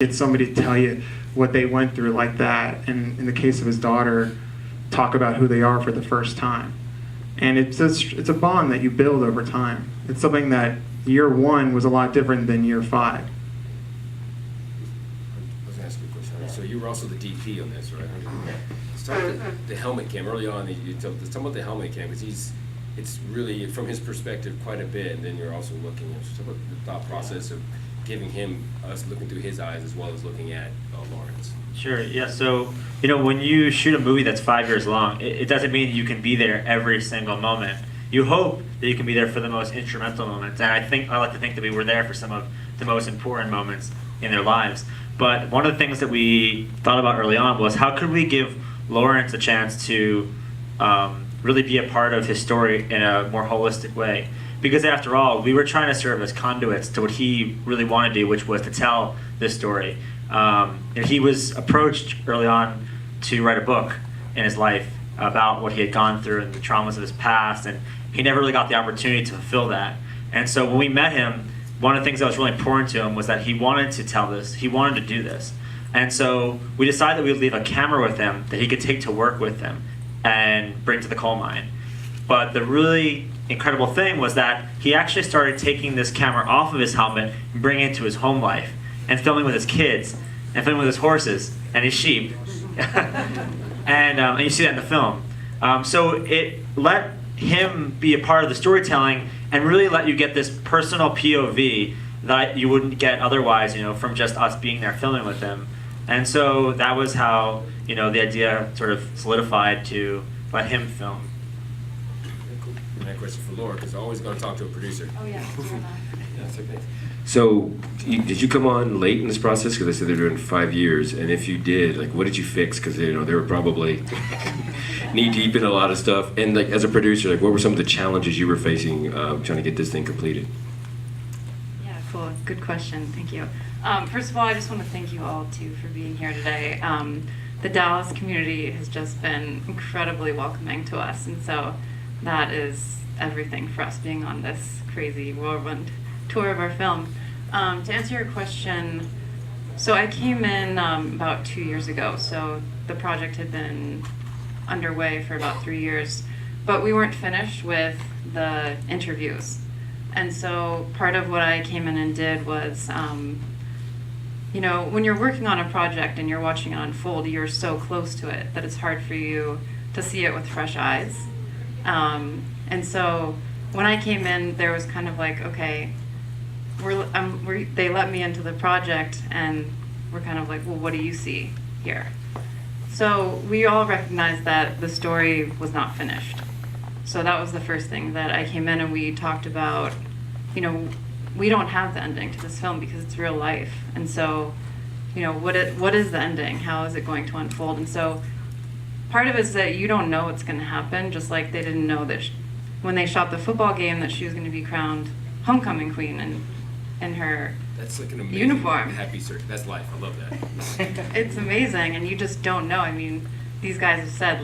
Get somebody to tell you what they went through like that, and in the case of his daughter, talk about who they are for the first time. And it's a bond that you build over time. It's something that year one was a lot different than year 5. I was going to ask you a question. So you were also the DP on this, right? Let's talk about the helmet cam. Early on, let's talk about the helmet cam, because it's really, from his perspective, quite a bit, and then you're also looking at the thought process of giving him, us looking through his eyes as well as looking at Lawrence. Sure, yeah, so, when you shoot a movie that's 5 years long, it doesn't mean you can be there every single moment. You hope that you can be there for the most instrumental moments, and I like to think that we were there for some of the most important moments in their lives. But one of the things that we thought about early on was, how could we give Lawrence a chance to really be a part of his story in a more holistic way? Because after all, we were trying to serve as conduits to what he really wanted to do, which was to tell this story. He was approached early on to write a book in his life about what he had gone through and the traumas of his past, and he never really got the opportunity to fulfill that. And so when we met him, one of the things that was really important to him was that he wanted to tell this, he wanted to do this. And so we decided that we would leave a camera with him that he could take to work with him and bring to the coal mine. But the really incredible thing was that he actually started taking this camera off of his helmet and bringing it to his home life and filming with his kids and filming with his horses and his sheep. and you see that in the film. So it let him be a part of the storytelling and really let you get this personal POV that you wouldn't get otherwise, from just us being there filming with him. And so that was how, the idea sort of solidified to let him film. And that question for Laura, because I'm always going to talk to a producer. Oh, yeah. That's okay. So, did you come on late in this process? Because I said they're doing 5 years, and if you did, what did you fix? Because they were probably knee deep in a lot of stuff. And as a producer, what were some of the challenges you were facing trying to get this thing completed? Yeah, cool. Good question. Thank you. First of all, I just want to thank you all too for being here today. The Dallas community has just been incredibly welcoming to us, and so that is everything for us being on this crazy whirlwind tour of our film. To answer your question, so I came in about 2 years ago, so the project had been underway for about 3 years, but we weren't finished with the interviews. And so part of what I came in and did was, when you're working on a project and you're watching it unfold, you're so close to it that it's hard for you to see it with fresh eyes. And so when I came in, there was kind of okay, they let me into the project, and we're kind of well, what do you see here? So we all recognized that the story was not finished. So that was the first thing that I came in and we talked about. We don't have the ending to this film because it's real life. And so, what is the ending? How is it going to unfold? And so part of it is that you don't know what's going to happen, just like they didn't know that when they shot the football game that she was going to be crowned homecoming queen in her That's an amazing uniform. Happy search. That's life. I love that. It's amazing, and you just don't know. I mean, these guys have said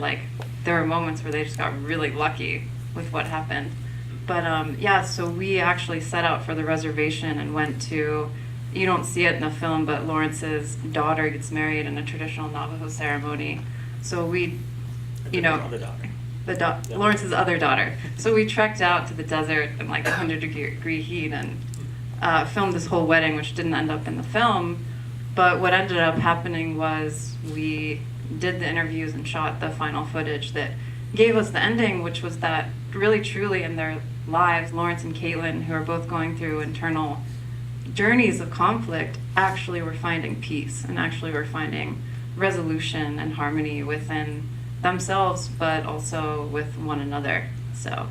there were moments where they just got really lucky with what happened. But so we actually set out for the reservation and went to, you don't see it in the film, but Lawrence's daughter gets married in a traditional Navajo ceremony. So we, Other daughter. Lawrence's other daughter. So we trekked out to the desert in 100-degree heat and filmed this whole wedding, which didn't end up in the film. But what ended up happening was we did the interviews and shot the final footage that gave us the ending, which was that really truly in their lives, Lawrence and Caitlin, who are both going through internal journeys of conflict, actually were finding peace and actually were finding resolution and harmony within themselves, but also with one another. So